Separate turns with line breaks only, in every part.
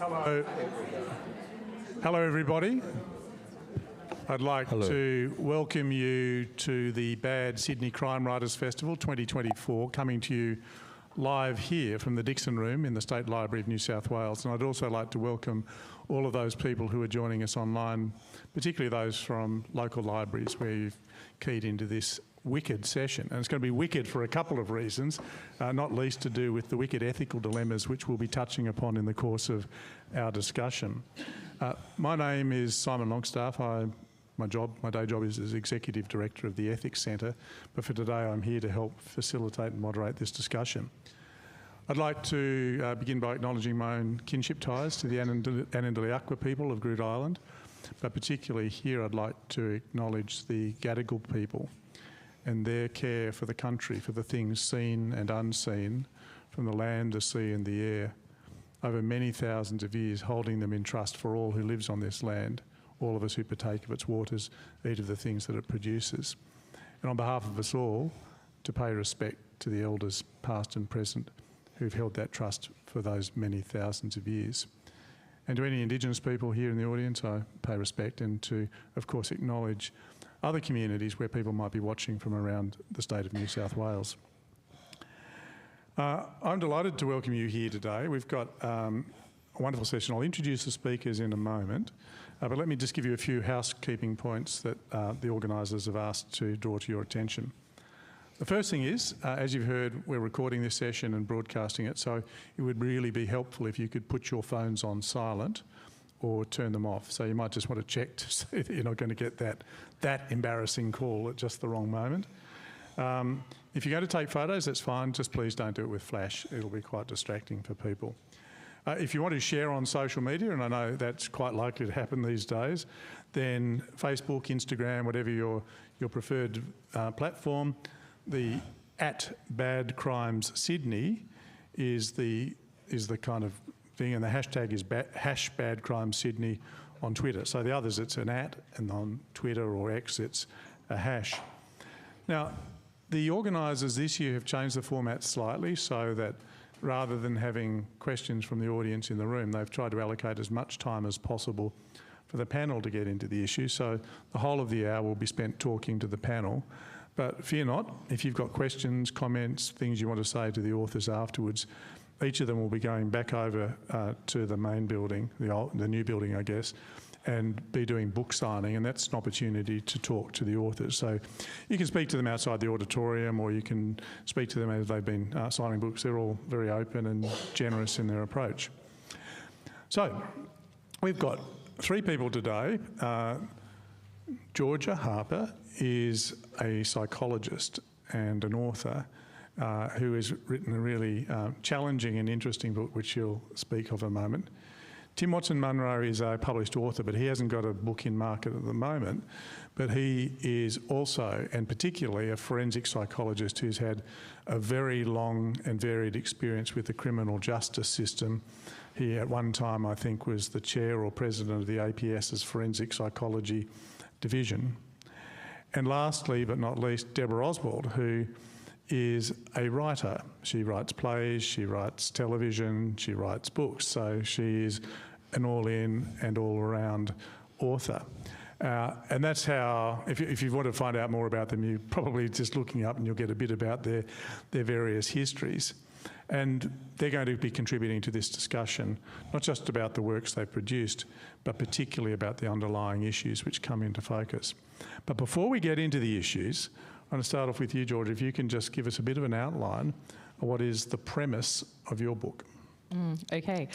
Hello. Hello, everybody. I'd like to welcome you to the Bad Sydney Crime Writers Festival 2024, coming to you live here from the Dixon Room in the State Library of New South Wales. And I'd also like to welcome all of those people who are joining us online, particularly those from local libraries where you've keyed into this wicked session. And it's going to be wicked for a couple of reasons, not least to do with the wicked ethical dilemmas which we'll be touching upon in the course of our discussion. My name is Simon Longstaff. My day job is as Executive Director of the Ethics Centre, but for today I'm here to help facilitate and moderate this discussion. I'd like to begin by acknowledging my own kinship ties to the Anandali people of Groote Island, but particularly here I'd like to acknowledge the Gadigal people and their care for the country, for the things seen and unseen, from the land, the sea and the air, over many thousands of years, holding them in trust for all who lives on this land, all of us who partake of its waters, eat of the things that it produces. And on behalf of us all, to pay respect to the elders past and present who've held that trust for those many thousands of years. And to any Indigenous people here in the audience, I pay respect, and to, of course, acknowledge other communities where people might be watching from around the state of New South Wales. I'm delighted to welcome you here today. We've got a wonderful session. I'll introduce the speakers in a moment, but let me just give you a few housekeeping points that the organisers have asked to draw to your attention. The first thing is, as you've heard, we're recording this session and broadcasting it, so it would really be helpful if you could put your phones on silent or turn them off. So you might just want to check to see that you're not going to get that embarrassing call at just the wrong moment. If you're going to take photos, that's fine. Just please don't do it with flash. It'll be quite distracting for people. If you want to share on social media, and I know that's quite likely to happen these days, then Facebook, Instagram, whatever your preferred platform, the @BadCrimesSydney is the kind of thing, and the hashtag is #BadCrimesSydney on Twitter. So the others, it's an @ and on Twitter or X, it's a hash. Now, the organisers this year have changed the format slightly so that rather than having questions from the audience in the room, they've tried to allocate as much time as possible for the panel to get into the issue. So the whole of the hour will be spent talking to the panel. But fear not, if you've got questions, comments, things you want to say to the authors afterwards, each of them will be going back over to the main building, the new building, I guess, and be doing book signing, and that's an opportunity to talk to the authors. So you can speak to them outside the auditorium, or you can speak to them as they've been signing books. They're all very open and generous in their approach. So we've got three people today. Georgia Harper is a psychologist and an author who has written a really challenging and interesting book, which she'll speak of in a moment. Tim Watson-Munro is a published author, but he hasn't got a book in market at the moment. But he is also, and particularly, a forensic psychologist who's had a very long and varied experience with the criminal justice system. He, at one time, I think, was the chair or president of the APS's Forensic Psychology Division. And lastly, but not least, Debra Oswald, who is a writer. She writes plays, she writes television, she writes books. So she is an all-in and all-around author. And that's how, if you want to find out more about them, you're probably just looking up and you'll get a bit about their various histories. And they're going to be contributing to this discussion, not just about the works they've produced, but particularly about the underlying issues which come into focus. But before we get into the issues, I'm going to start off with you, George, if you can just give us a bit of an outline of what is the premise of your book.
Okay,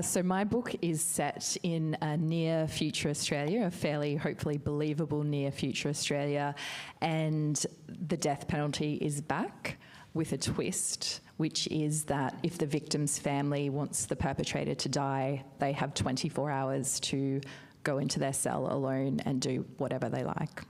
so my book is set in a near future Australia, a fairly, hopefully, believable near future Australia, and the death penalty is back with a twist, which is that if the victim's family wants the perpetrator to die, they have 24 hours to go into their cell alone and do whatever they like.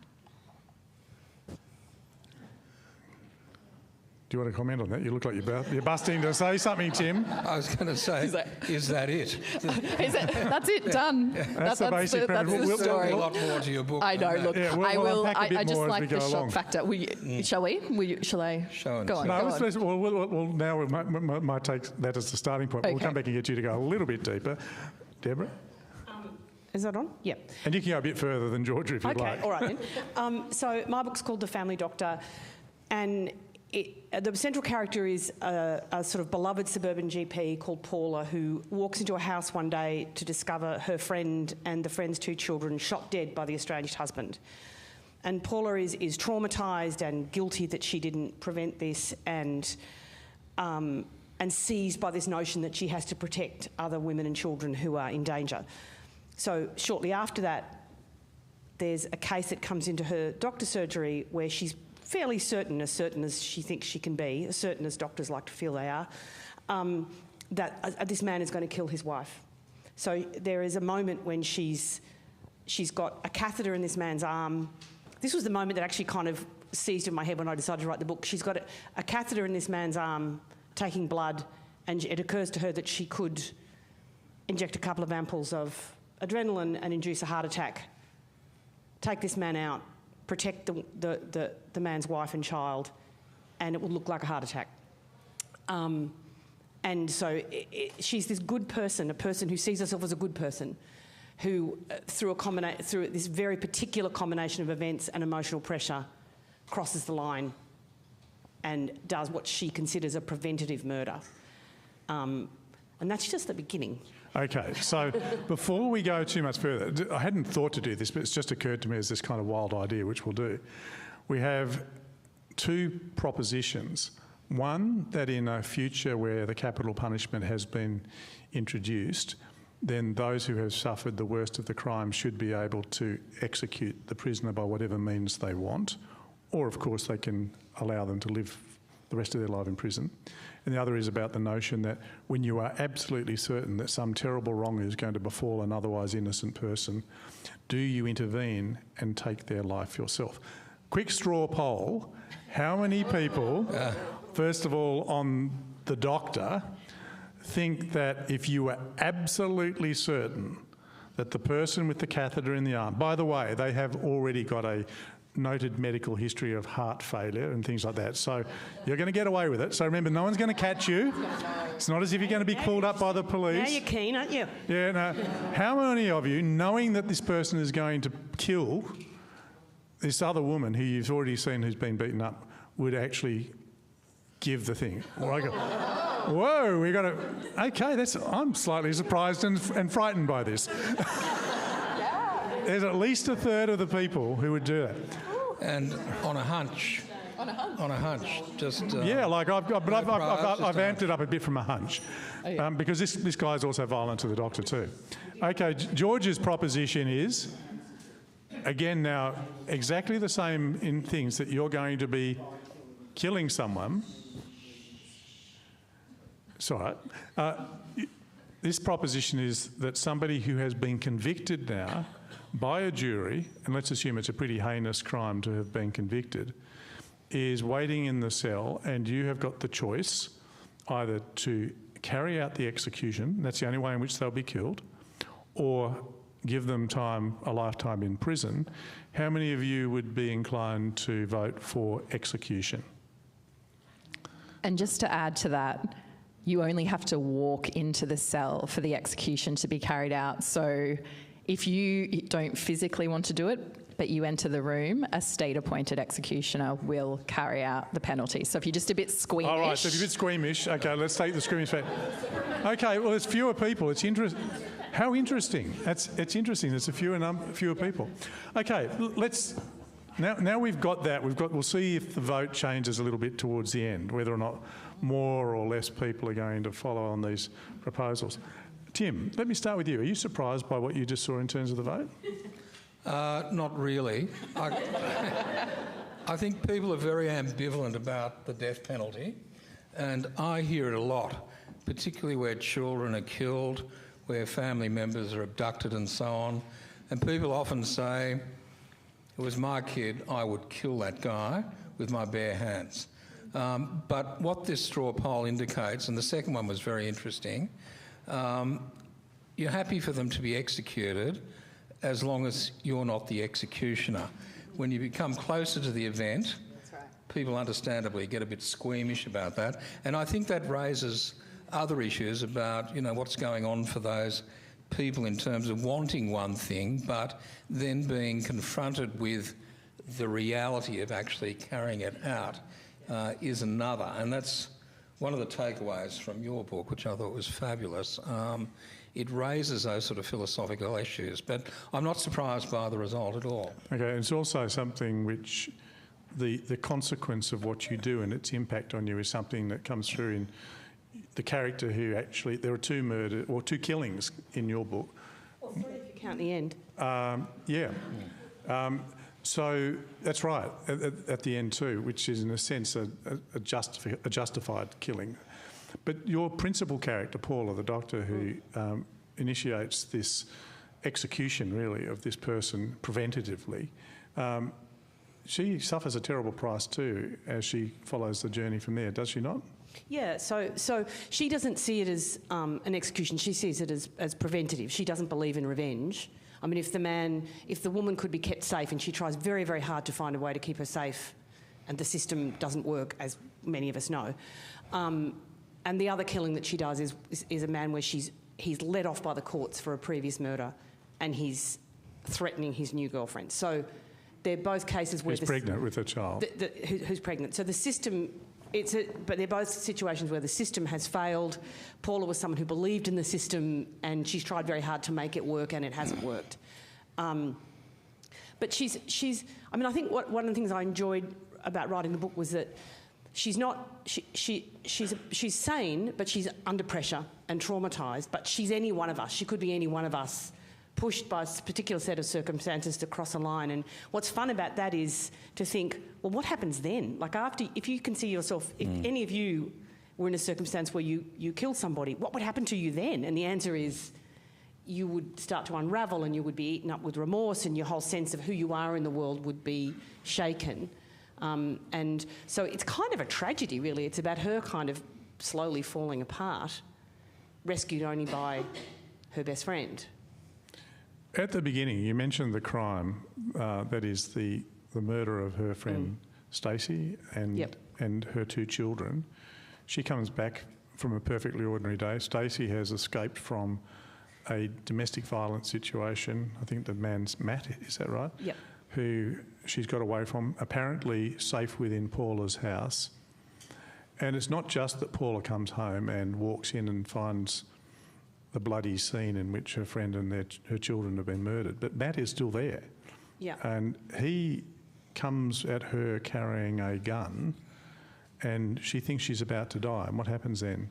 Do you want to comment on that? You look like you're busting to say something, Tim.
I was going to say, is that it?
That's it, done.
That's the basic premise.
That's the story.
A lot more to your book.
I know, look,
yeah,
I just like the shock factor. Shall I?
Show
go on.
Well, now we might take that as the starting point. Okay. We'll come back and get you to go a little bit deeper. Debra?
Is that on? Yeah.
And you can go a bit further than Georgia if you'd like.
Okay, all right then. So my book's called The Family Doctor, and the central character is a sort of beloved suburban GP called Paula, who walks into a house one day to discover her friend and the friend's 2 children shot dead by the estranged husband. And Paula is traumatised and guilty that she didn't prevent this, and seized by this notion that she has to protect other women and children who are in danger. So shortly after that, there's a case that comes into her doctor's surgery where she's fairly certain as she thinks she can be, as certain as doctors like to feel they are, that this man is going to kill his wife. So there is a moment when she's got a catheter in this man's arm. This was the moment that actually kind of seized in my head when I decided to write the book. She's got a catheter in this man's arm, taking blood, and it occurs to her that she could inject a couple of ampoules of adrenaline and induce a heart attack, take this man out, protect the man's wife and child, and it would look like a heart attack. And so she's this good person, a person who sees herself as a good person, who through this very particular combination of events and emotional pressure crosses the line and does what she considers a preventative murder. And that's just the beginning.
Okay, so before we go too much further, I hadn't thought to do this, but it's just occurred to me as this kind of wild idea, which we'll do. We have 2 propositions. One, that in a future where the capital punishment has been introduced, then those who have suffered the worst of the crime should be able to execute the prisoner by whatever means they want, or of course they can allow them to live the rest of their life in prison. And the other is about the notion that when you are absolutely certain that some terrible wrong is going to befall an otherwise innocent person, do you intervene and take their life yourself? Quick straw poll, how many people, first of all on the doctor, think that if you were absolutely certain that the person with the catheter in the arm, by the way, they have already got a noted medical history of heart failure and things like that, so you're going to get away with it. So remember, no one's going to catch you. It's not as if you're going to be called up by the police.
Now you're keen, aren't you?
Yeah, no. How many of you, knowing that this person is going to kill this other woman who you've already seen who's been beaten up, would actually give the thing? Or I go, whoa, we got to... Okay, I'm slightly surprised and frightened by this. There's at least a third of the people who would do that.
And on a hunch. On a hunch, just...
yeah, like I've amped it up a bit from a hunch. Because this guy's also violent to the doctor too. Okay, George's proposition is, again now, exactly the same in things, that you're going to be killing someone. It's all right. This proposition is that somebody who has been convicted now by a jury, and let's assume it's a pretty heinous crime to have been convicted, is waiting in the cell, and you have got the choice either to carry out the execution, that's the only way in which they'll be killed, or give them a lifetime in prison. How many of you would be inclined to vote for execution?
And just to add to that, you only have to walk into the cell for the execution to be carried out. So if you don't physically want to do it, but you enter the room, a state-appointed executioner will carry out the penalty. So if you're just a bit squeamish...
All right, so if you're a bit squeamish, okay, let's take the squeamish back. Okay, well, there's fewer people. It's interesting. How interesting. It's interesting. There's fewer people. Okay, let's... Now we've got that. We'll see if the vote changes a little bit towards the end, whether or not more or less people are going to follow on these proposals. Tim, let me start with you. Are you surprised by what you just saw in terms of the vote?
Not really. I think people are very ambivalent about the death penalty, and I hear it a lot, particularly where children are killed, where family members are abducted and so on. And people often say, it was my kid, I would kill that guy with my bare hands. But what this straw poll indicates, and the second one was very interesting, you're happy for them to be executed as long as you're not the executioner. When you become closer to the event, people understandably get a bit squeamish about that. And I think that raises other issues about, what's going on for those people in terms of wanting one thing, but then being confronted with the reality of actually carrying it out is another. And that's one of the takeaways from your book, which I thought was fabulous. It raises those sort of philosophical issues, but I'm not surprised by the result at all.
Okay, it's also something which the consequence of what you do and its impact on you is something that comes through in the character who actually... There are two killings in your book.
Well, three if you count the end.
So that's right, at the end too, which is in a sense a justified killing. But your principal character, Paula, the doctor who initiates this execution, really, of this person preventatively, she suffers a terrible price too as she follows the journey from there, does she not?
Yeah, so she doesn't see it as an execution, she sees it as preventative. She doesn't believe in revenge. I mean, if the woman could be kept safe, and she tries very, very hard to find a way to keep her safe, and the system doesn't work, as many of us know. And the other killing that she does is a man where he's let off by the courts for a previous murder, and he's threatening his new girlfriend. So they're both cases where...
Who's pregnant with a child.
Who's pregnant. So the system... but they're both situations where the system has failed. Paula was someone who believed in the system, and she's tried very hard to make it work, and it hasn't worked. But she's... I mean, I think one of the things I enjoyed about writing the book was that she's not... She's sane, but she's under pressure and traumatised, but she's any one of us. She could be any one of us, pushed by a particular set of circumstances to cross a line. And what's fun about that is to think, well, what happens then? Like, if you can see yourself, if any of you were in a circumstance where you killed somebody, what would happen to you then? And the answer is you would start to unravel, and you would be eaten up with remorse, and your whole sense of who you are in the world would be shaken. And so it's kind of a tragedy, really. It's about her kind of slowly falling apart, rescued only by her best friend.
At the beginning, you mentioned the crime, that is the murder of her friend Stacey and her two children. She comes back from a perfectly ordinary day. Stacey has escaped from a domestic violence situation. I think the man's Matt, is that right?
Yep.
Who she's got away from, apparently safe within Paula's house. And it's not just that Paula comes home and walks in and finds the bloody scene in which her friend and her children have been murdered, but Matt is still there.
Yeah.
And he comes at her carrying a gun, and she thinks she's about to die. And what happens then?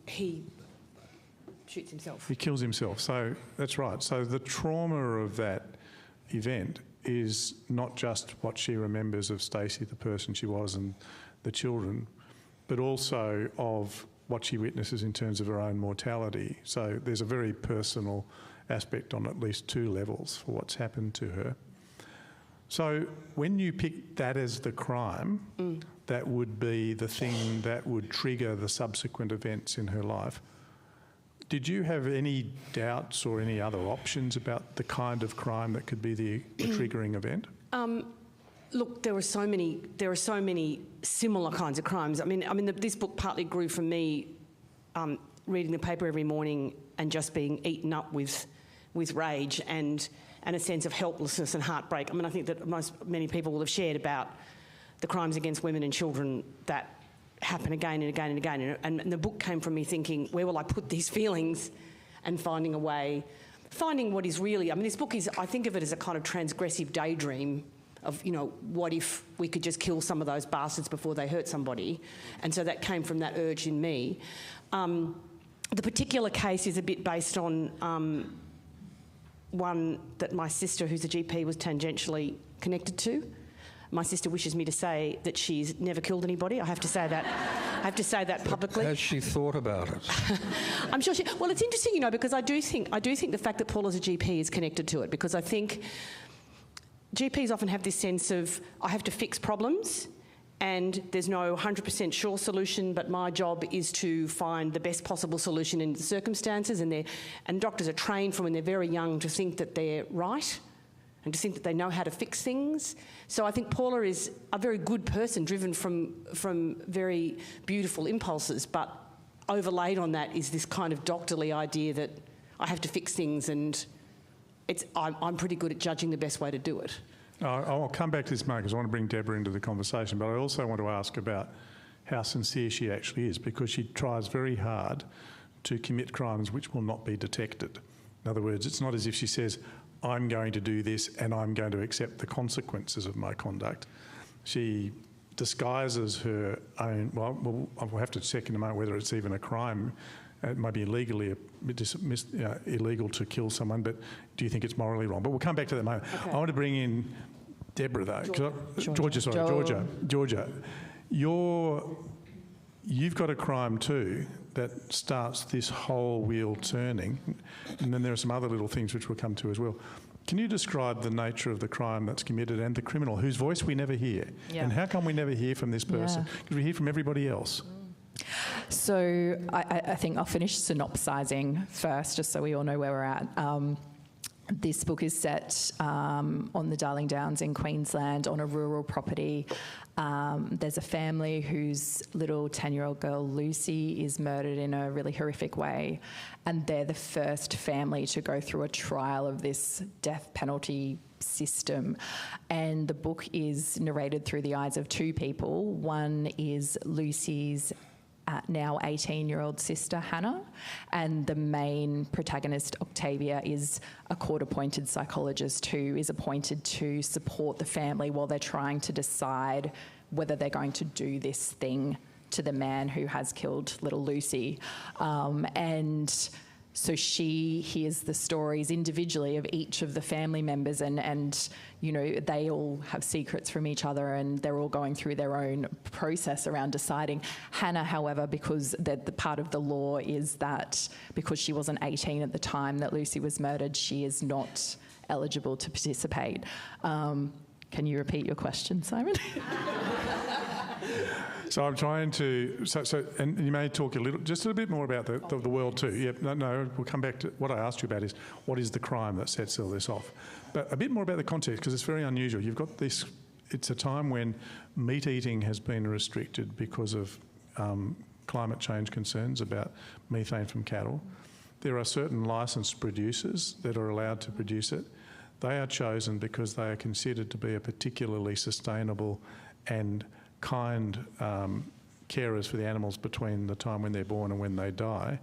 He shoots himself.
He kills himself. So that's right. So the trauma of that event is not just what she remembers of Stacey, the person she was, and the children, but also of what she witnesses in terms of her own mortality. So there's a very personal aspect on at least two levels for what's happened to her. So when you pick that as the crime, that would be the thing that would trigger the subsequent events in her life. Did you have any doubts or any other options about the kind of crime that could be the triggering event?
Look, there are so many similar kinds of crimes. I mean, this book partly grew from me reading the paper every morning and just being eaten up with rage and a sense of helplessness and heartbreak. I mean, I think that many people will have shared about the crimes against women and children that happen again and again and again. And the book came from me thinking, where will I put these feelings, and finding a way, finding what is really... I mean, this book is, I think of it as a kind of transgressive daydream of, you know, what if we could just kill some of those bastards before they hurt somebody? And so that came from that urge in me. The particular case is a bit based on one that my sister, who's a GP, was tangentially connected to. My sister wishes me to say that she's never killed anybody. I have to say that. I have to say that publicly.
Has she thought about it?
I'm sure she... Well, it's interesting, you know, because I do think the fact that Paula's a GP is connected to it, because I think GPs often have this sense of, I have to fix problems and there's no 100% sure solution, but my job is to find the best possible solution in the circumstances, and doctors are trained from when they're very young to think that they're right and to think that they know how to fix things. So I think Paula is a very good person, driven from very beautiful impulses, but overlaid on that is this kind of doctorly idea that I have to fix things, and I'm pretty good at judging the best way to do it.
I'll come back to this, Mark, because I want to bring Debra into the conversation, but I also want to ask about how sincere she actually is, because she tries very hard to commit crimes which will not be detected. In other words, it's not as if she says, I'm going to do this and I'm going to accept the consequences of my conduct. She disguises her own, well, I'll have to check in a moment whether it's even a crime. It might be illegal to kill someone, but do you think it's morally wrong? But we'll come back to that moment. Okay. I want to bring in Debra, though. Georgia. You've got a crime too that starts this whole wheel turning, and then there are some other little things which we'll come to as well. Can you describe the nature of the crime that's committed and the criminal, whose voice we never hear? Yeah. And how come we never hear from this person? Because we hear from everybody else.
So I think I'll finish synopsising first, just so we all know where we're at. This book is set on the Darling Downs in Queensland on a rural property. There's a family whose little 10-year-old girl, Lucy, is murdered in a really horrific way, and they're the first family to go through a trial of this death penalty system. And the book is narrated through the eyes of two people. One is Lucy's now 18-year-old sister, Hannah, and the main protagonist, Octavia, is a court-appointed psychologist who is appointed to support the family while they're trying to decide whether they're going to do this thing to the man who has killed little Lucy. And so she hears the stories individually of each of the family members, and you know, they all have secrets from each other, and they're all going through their own process around deciding. Hannah, however, because the part of the law is that because she wasn't 18 at the time that Lucy was murdered, she is not eligible to participate. Can you repeat your question, Simon?
So I'm trying to, and you may talk just a little bit more about the world too. Yeah, no, we'll come back to what I asked you about is what is the crime that sets all this off. But a bit more about the context, because it's very unusual. You've got this, it's a time when meat eating has been restricted because of climate change concerns about methane from cattle. There are certain licensed producers that are allowed to produce it. They are chosen because they are considered to be a particularly sustainable and kind carers for the animals between the time when they're born and when they die.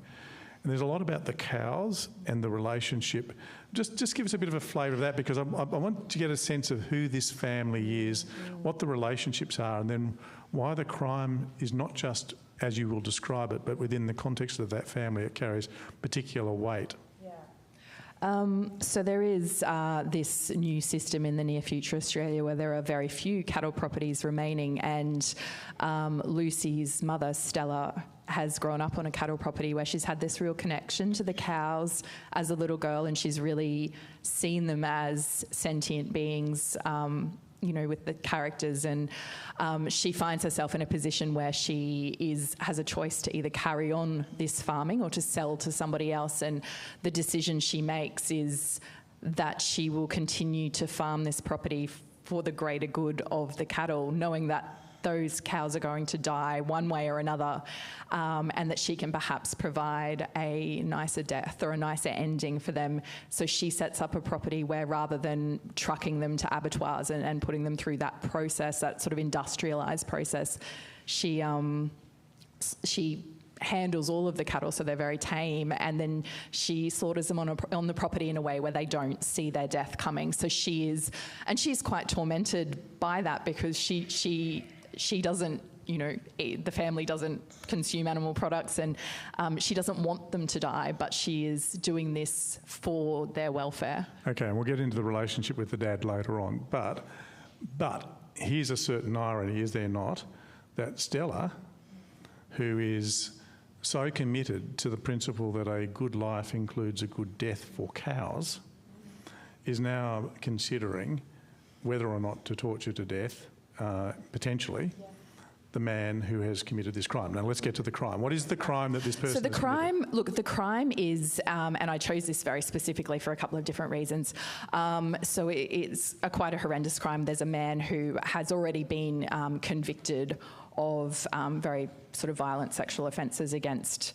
And there's a lot about the cows and the relationship. Just give us a bit of a flavour of that, because I want to get a sense of who this family is, what the relationships are, and then why the crime is not just as you will describe it, but within the context of that family it carries particular weight.
So there is this new system in the near future Australia where there are very few cattle properties remaining, and Lucy's mother, Stella, has grown up on a cattle property where she's had this real connection to the cows as a little girl, and she's really seen them as sentient beings, you know, with the characters, and she finds herself in a position where she has a choice to either carry on this farming or to sell to somebody else, and the decision she makes is that she will continue to farm this property for the greater good of the cattle, knowing that those cows are going to die one way or another, and that she can perhaps provide a nicer death or a nicer ending for them. So she sets up a property where, rather than trucking them to abattoirs and putting them through that process, that sort of industrialised process, she handles all of the cattle so they're very tame, and then she slaughters them on the property in a way where they don't see their death coming. So she's quite tormented by that, because she doesn't, you know, the family doesn't consume animal products, and she doesn't want them to die, but she is doing this for their welfare.
Okay, and we'll get into the relationship with the dad later on, but here's a certain irony, is there not, that Stella, who is so committed to the principle that a good life includes a good death for cows, is now considering whether or not to torture to death, potentially, the man who has committed this crime. Now let's get to the crime. What is the crime that this person has committed?
The crime is, and I chose this very specifically for a couple of different reasons. So it's quite a horrendous crime. There's a man who has already been convicted of very sort of violent sexual offences against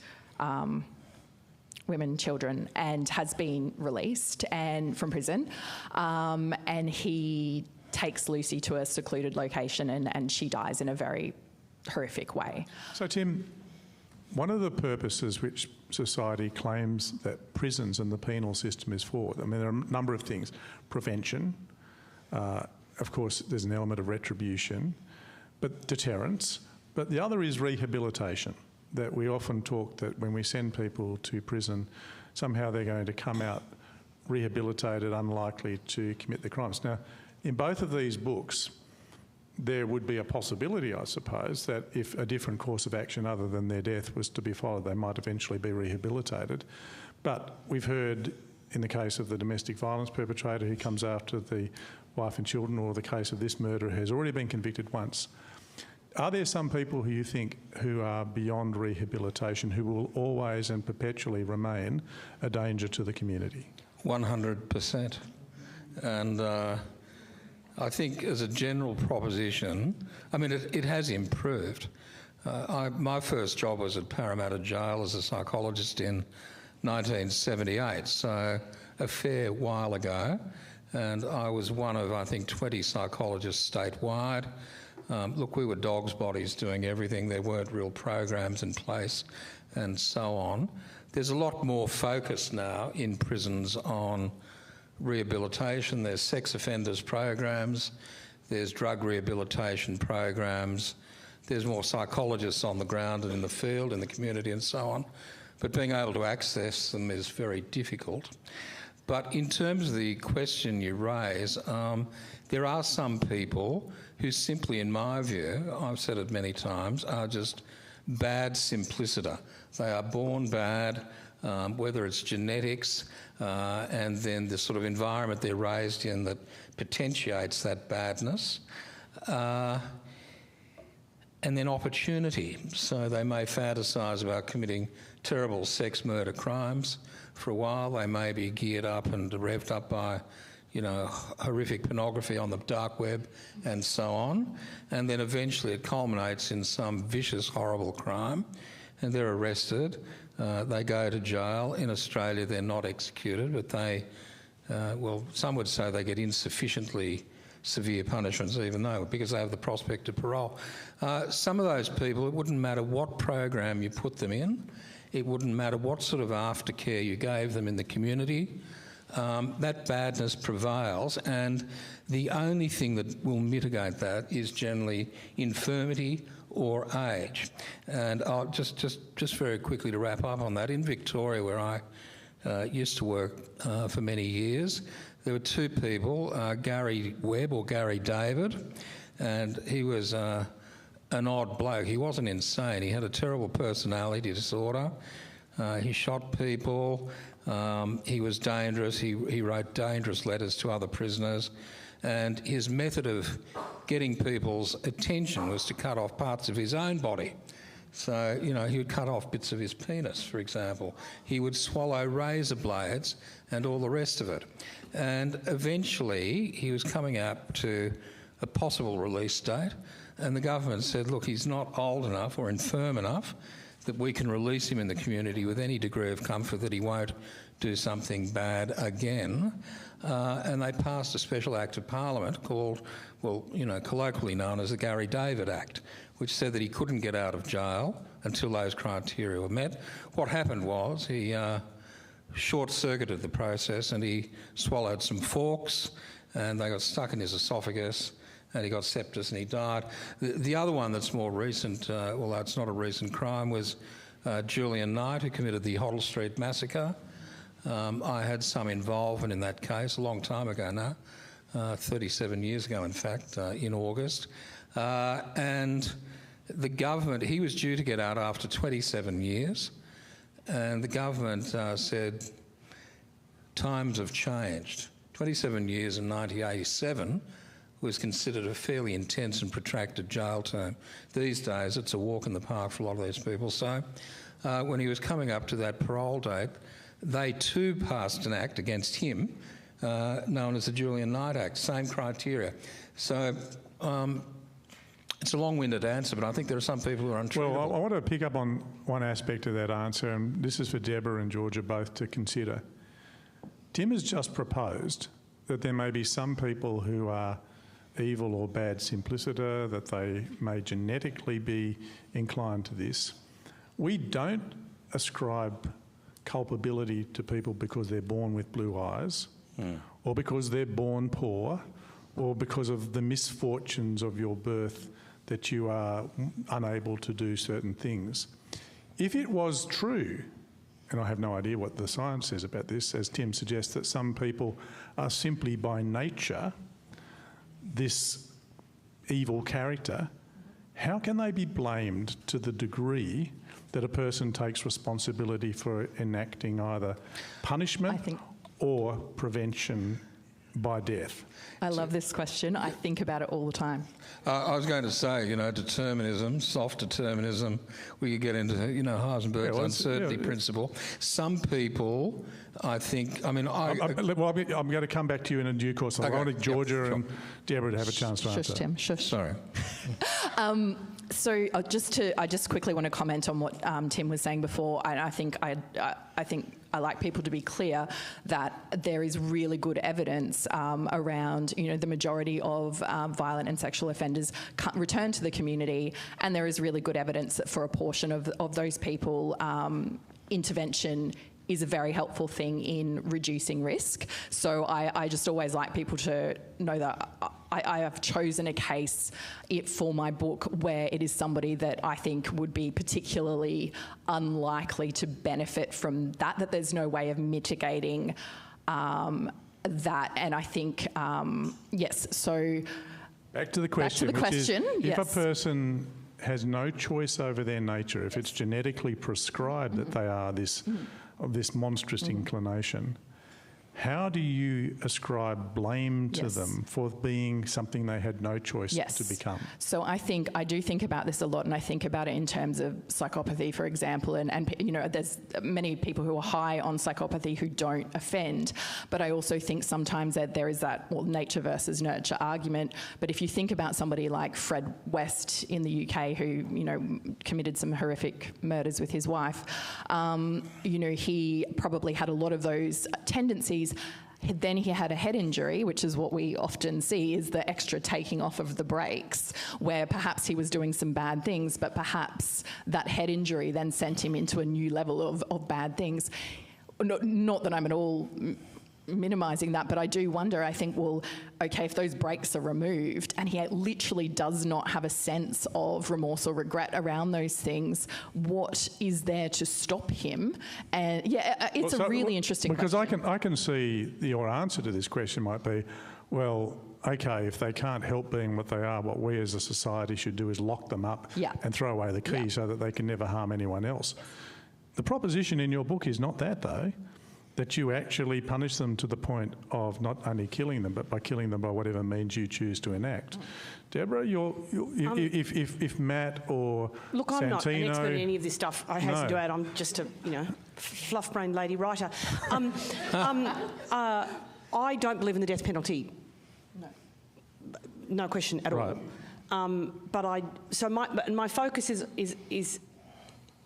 women, children, and has been released and from prison. And he takes Lucy to a secluded location and she dies in a very horrific way.
So, Tim, one of the purposes which society claims that prisons and the penal system is for, I mean, there are a number of things. Prevention, of course, there's an element of retribution, but deterrence. But the other is rehabilitation, that we often talk that when we send people to prison, somehow they're going to come out rehabilitated, unlikely to commit the crimes. Now, in both of these books, there would be a possibility, I suppose, that if a different course of action other than their death was to be followed, they might eventually be rehabilitated. But we've heard in the case of the domestic violence perpetrator who comes after the wife and children, or the case of this murderer who has already been convicted once. Are there some people who you think who are beyond rehabilitation who will always and perpetually remain a danger to the community?
100%. And I think as a general proposition, I mean, it has improved. My first job was at Parramatta Jail as a psychologist in 1978, so a fair while ago. And I was one of, I think, 20 psychologists statewide. Look, we were dogs' bodies doing everything. There weren't real programs in place and so on. There's a lot more focus now in prisons on rehabilitation. There's sex offenders programs, there's drug rehabilitation programs, there's more psychologists on the ground and in the field, in the community and so on. But being able to access them is very difficult. But in terms of the question you raise, there are some people who simply, in my view, I've said it many times, are just bad simpliciter. They are born bad, whether it's genetics and then the sort of environment they're raised in that potentiates that badness, and then opportunity. So they may fantasise about committing terrible sex murder crimes. For a while they may be geared up and revved up by, you know, horrific pornography on the dark web and so on, and then eventually it culminates in some vicious, horrible crime, and they're arrested. They go to jail. In Australia, they're not executed, but they, well, some would say they get insufficiently severe punishments, even though, because they have the prospect of parole. Some of those people, it wouldn't matter what program you put them in, it wouldn't matter what sort of aftercare you gave them in the community, that badness prevails, and the only thing that will mitigate that is generally infirmity or age. And I'll just very quickly to wrap up on that, in Victoria, where I used to work for many years, there were two people, Gary Webb or Gary David, and he was an odd bloke. He wasn't insane. He had a terrible personality disorder. He shot people. He was dangerous. He wrote dangerous letters to other prisoners. And his method of getting people's attention was to cut off parts of his own body. So, you know, he would cut off bits of his penis, for example. He would swallow razor blades and all the rest of it. And eventually he was coming up to a possible release date, and the government said, look, he's not old enough or infirm enough that we can release him in the community with any degree of comfort that he won't do something bad again. And they passed a special act of parliament called, well, you know, colloquially known as the Gary David Act, which said that he couldn't get out of jail until those criteria were met. What happened was he short-circuited the process and he swallowed some forks and they got stuck in his esophagus and he got sepsis and he died. The other one that's more recent, although it's not a recent crime, was Julian Knight, who committed the Hoddle Street massacre. I had some involvement in that case a long time ago now, 37 years ago in fact, in August. And the government, he was due to get out after 27 years, and the government said, times have changed. 27 years in 1987 was considered a fairly intense and protracted jail term. These days it's a walk in the park for a lot of these people. So when he was coming up to that parole date, they too passed an act against him known as the Julian Knight Act, same criteria. So It's a long-winded answer, but I think there are some people who are untreatable.
Well, I want to pick up on one aspect of that answer, and this is for Debra and Georgia both to consider. Tim has just proposed that there may be some people who are evil or bad simpliciter, that they may genetically be inclined to this. We don't ascribe culpability to people because they're born with blue eyes or because they're born poor or because of the misfortunes of your birth that you are unable to do certain things. If it was true, and I have no idea what the science says about this, as Tim suggests, that some people are simply by nature this evil character, how can they be blamed to the degree that a person takes responsibility for enacting either punishment or prevention by death?
I love this question. I think about it all the time.
I was going to say, determinism, soft determinism, we could get into, Heisenberg's uncertainty principle. Some people, I think, I'm going to come back to you in a due course. I wanted Georgia and Debra to have a chance to answer.
Shush, Tim, shush.
Sorry.
So I just quickly want to comment on what Tim was saying before. I think I like people to be clear that there is really good evidence around, the majority of violent and sexual offenders return to the community, and there is really good evidence that for a portion of those people, intervention is a very helpful thing in reducing risk. So I just always like people to know that I have chosen a case for my book where it is somebody that I think would be particularly unlikely to benefit from that there's no way of mitigating that. And I think, yes, so...
Back to the question. If a person has no choice over their nature, if it's genetically prescribed that they are this monstrous inclination, how do you ascribe blame to them for being something they had no choice to become?
So I do think about this a lot, and I think about it in terms of psychopathy, for example, and there's many people who are high on psychopathy who don't offend, but I also think sometimes that there is that nature versus nurture argument. But if you think about somebody like Fred West in the UK who, committed some horrific murders with his wife, he probably had a lot of those tendencies. Then he had a head injury, which is what we often see, is the extra taking off of the brakes, where perhaps he was doing some bad things, but perhaps that head injury then sent him into a new level of bad things. Not that I'm at all minimising that, but I do wonder, I think, well, okay, if those brakes are removed and he literally does not have a sense of remorse or regret around those things, what is there to stop him? And it's a really interesting question.
Because I can see your answer to this question might be, well, okay, if they can't help being what they are, what we as a society should do is lock them up and throw away the key so that they can never harm anyone else. The proposition in your book is not that, though, that you actually punish them to the point of not only killing them, but by killing them by whatever means you choose to enact. Debra, if Matt or
look,
Santino...
I'm not an expert in any of this stuff. I hasten to add, I'm just a fluff-brained lady writer. I don't believe in the death penalty. No question at all. But my focus is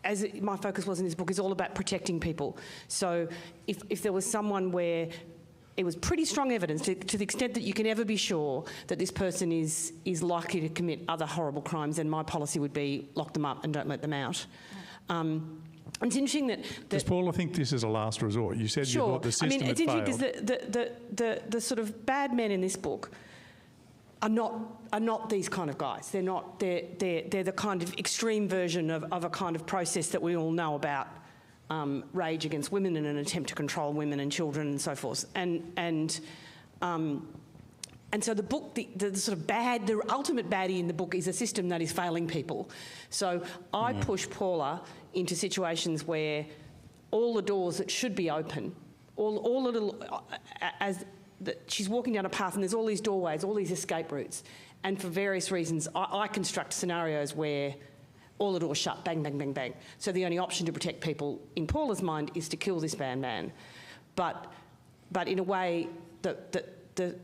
as my focus was in this book, is all about protecting people. So if there was someone where it was pretty strong evidence, to the extent that you can ever be sure that this person is likely to commit other horrible crimes, then my policy would be lock them up and don't let them out. It's interesting that...
Does Paula think this is a last resort? You said you thought the system had failed.
It's interesting because the sort of bad men in this book are not these kind of guys. They're not. They're the kind of extreme version of a kind of process that we all know about, rage against women in an attempt to control women and children and so forth. And so the book, the sort of the ultimate baddie in the book is a system that is failing people. So I push Paula into situations where all the doors that should be open, she's walking down a path and there's all these doorways, all these escape routes. And for various reasons, I construct scenarios where all the doors shut, bang, bang, bang, bang. So the only option to protect people in Paula's mind is to kill this bad man. But in a way, the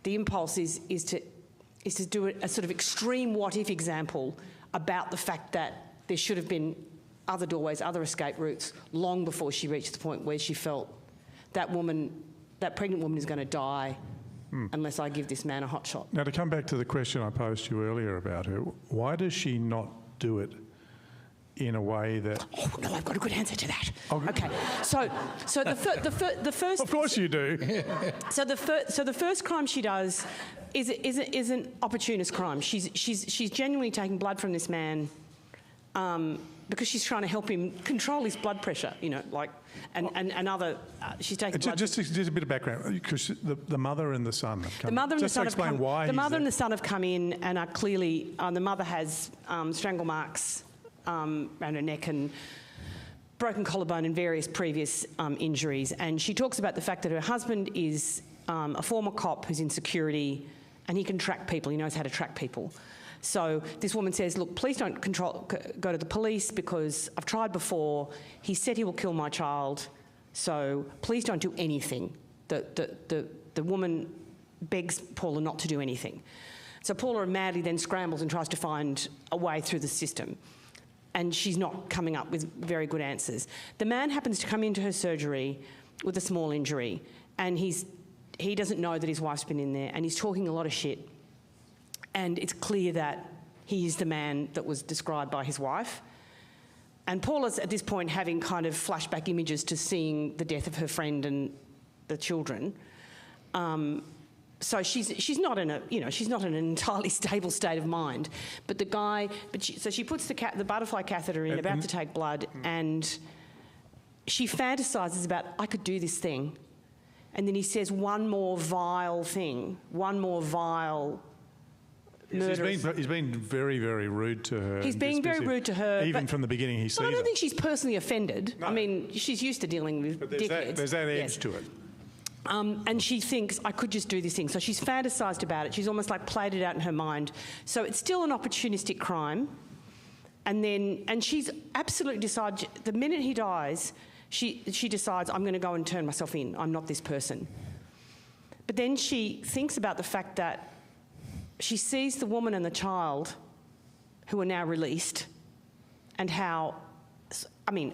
impulse is to is to do a sort of extreme what-if example about the fact that there should have been other doorways, other escape routes, long before she reached the point where she felt that pregnant woman is going to die unless I give this man a hot shot.
Now, to come back to the question I posed to you earlier about her, why does she not do it in a way that...
Oh, no, I've got a good answer to that. Okay, so the first...
Of course you do.
So the first crime she does is an opportunist crime. She's genuinely taking blood from this man because she's trying to help him control his blood pressure, you know, like, and other... she's taking blood...
Just a bit of background, because the mother and the son have come...
The mother and the son have come...
why
the mother and the son have come in and are clearly... the mother has strangle marks around her neck and broken collarbone and various previous injuries. And she talks about the fact that her husband is a former cop who's in security, and he can track people. He knows how to track people. So this woman says, look, please don't go to the police because I've tried before. He said he will kill my child, so please don't do anything. The woman begs Paula not to do anything. So Paula madly then scrambles and tries to find a way through the system, and she's not coming up with very good answers. The man happens to come into her surgery with a small injury, and he doesn't know that his wife's been in there, and he's talking a lot of shit. And it's clear that he is the man that was described by his wife. And Paula's at this point having kind of flashback images to seeing the death of her friend and the children. So she's not in she's not in an entirely stable state of mind. But the guy, so she puts the butterfly catheter in, about to take blood, and she fantasises about, I could do this thing. And then he says one more vile thing, one more vile murder.
He's been very, very rude to her.
He's being very rude to her.
Even from the beginning, he sees
I don't think she's personally offended.
No.
I mean, she's used to dealing with dickheads.
There's that edge to it.
And she thinks, I could just do this thing. So she's fantasised about it. She's almost like played it out in her mind. So it's still an opportunistic crime. And she's absolutely decided, the minute he dies, she decides, I'm going to go and turn myself in. I'm not this person. But then she thinks about the fact that she sees the woman and the child who are now released and how, I mean,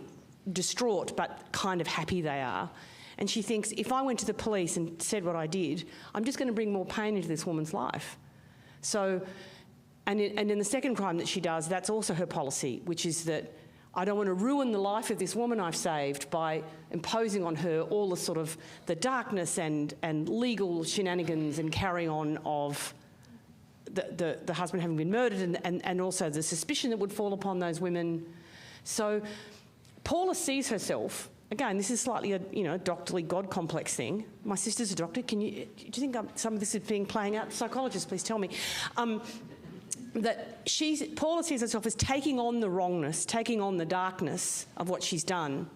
distraught but kind of happy they are. And she thinks, if I went to the police and said what I did, I'm just going to bring more pain into this woman's life. So, and in the second crime that she does, that's also her policy, which is that I don't want to ruin the life of this woman I've saved by imposing on her all the sort of the darkness and legal shenanigans and carry on of the husband having been murdered and also the suspicion that would fall upon those women. So Paula sees herself, again, this is slightly a doctorly God complex thing. My sister's a doctor. Do you think some of this is playing out? Psychologist, please tell me. That Paula sees herself as taking on the wrongness, taking on the darkness of what she's done,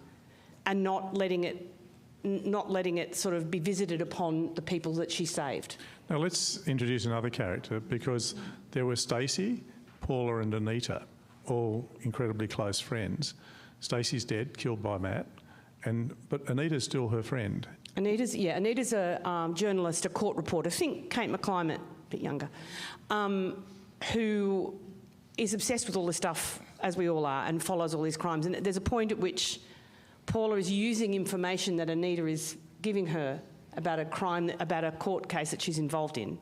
and not letting it sort of be visited upon the people that she saved.
Now let's introduce another character, because there were Stacey, Paula and Anita, all incredibly close friends. Stacey's dead, killed by Matt, but Anita's still her friend.
Anita's a journalist, a court reporter. Think Kate McClimate, a bit younger, who is obsessed with all this stuff, as we all are, and follows all these crimes. And there's a point at which Paula is using information that Anita is giving her about a crime, about a court case that she's involved in.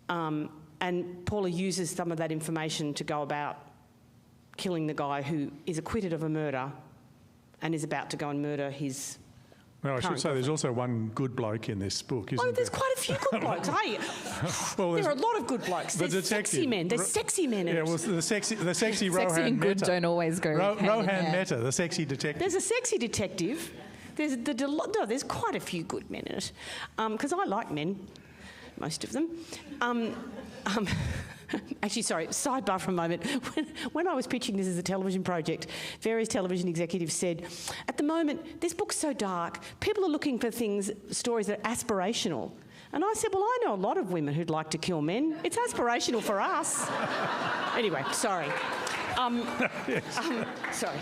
And Paula uses some of that information to go about killing the guy who is acquitted of a murder and is about to go and murder his...
Well, I should say there's also one good bloke in this book, isn't there?
Oh, there's quite a few good blokes, hey?
Well,
there are a lot of good blokes. There's sexy men. There's sexy men in it.
Yeah, well, the sexy Rohan
Sexy and good
Mehta.
don't always go hand in
Rohan
hand.
Mehta, the sexy detective.
There's a sexy detective. There's quite a few good men in it. Because I like men, most of them. Actually, sorry, sidebar for a moment. When I was pitching this as a television project, various television executives said, at the moment, this book's so dark, people are looking for stories that are aspirational. And I said, well, I know a lot of women who'd like to kill men. It's aspirational for us. Anyway, sorry. Sorry.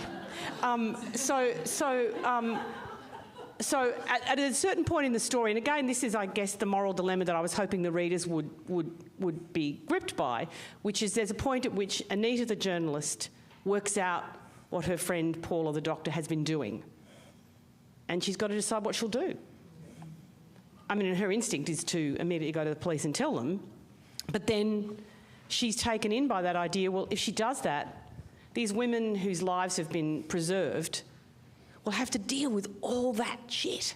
So at a certain point in the story, and again, this is, I guess, the moral dilemma that I was hoping the readers would be gripped by, which is there's a point at which Anita, the journalist, works out what her friend Paula, the doctor, has been doing. And she's got to decide what she'll do. I mean, her instinct is to immediately go to the police and tell them, but then she's taken in by that idea, well, if she does that, these women whose lives have been preserved will have to deal with all that shit.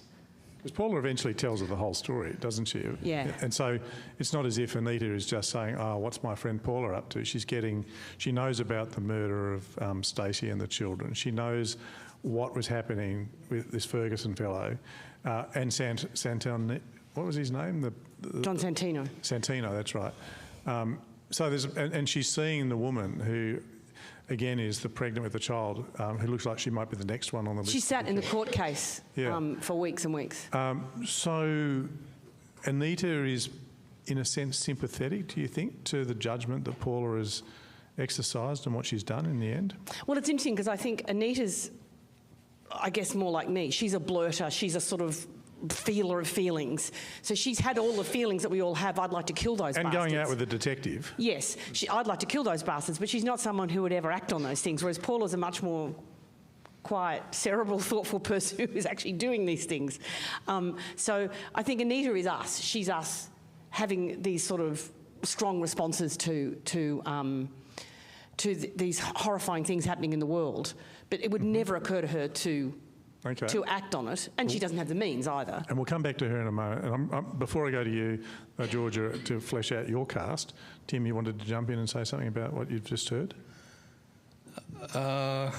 Because Paula eventually tells her the whole story, doesn't she?
Yeah.
And so it's not as if Anita is just saying, oh, what's my friend Paula up to? She knows about the murder of Stacey and the children. She knows what was happening with this Ferguson fellow. And Santana, what was his name?
John Santino.
Santino, that's right. So and she's seeing the woman who, again, is the pregnant with the child, who looks like she might be the next one on the list.
She sat in the court case for weeks and weeks.
So Anita is, in a sense, sympathetic, do you think, to the judgment that Paula has exercised and what she's done in the end?
Well, it's interesting because I think Anita's, I guess, more like me. She's a blurter. She's a sort of feeler of feelings. So she's had all the feelings that we all have. I'd like to kill those bastards.
And going out with a detective.
Yes. I'd like to kill those bastards, but she's not someone who would ever act on those things, whereas Paula's a much more quiet, cerebral, thoughtful person who is actually doing these things. So I think Anita is us. She's us having these sort of strong responses to these horrifying things happening in the world. But it would never occur to her to act on it, and she doesn't have the means either.
And we'll come back to her in a moment. And before I go to you, Georgia, to flesh out your cast, Tim, you wanted to jump in and say something about what you've just heard? No?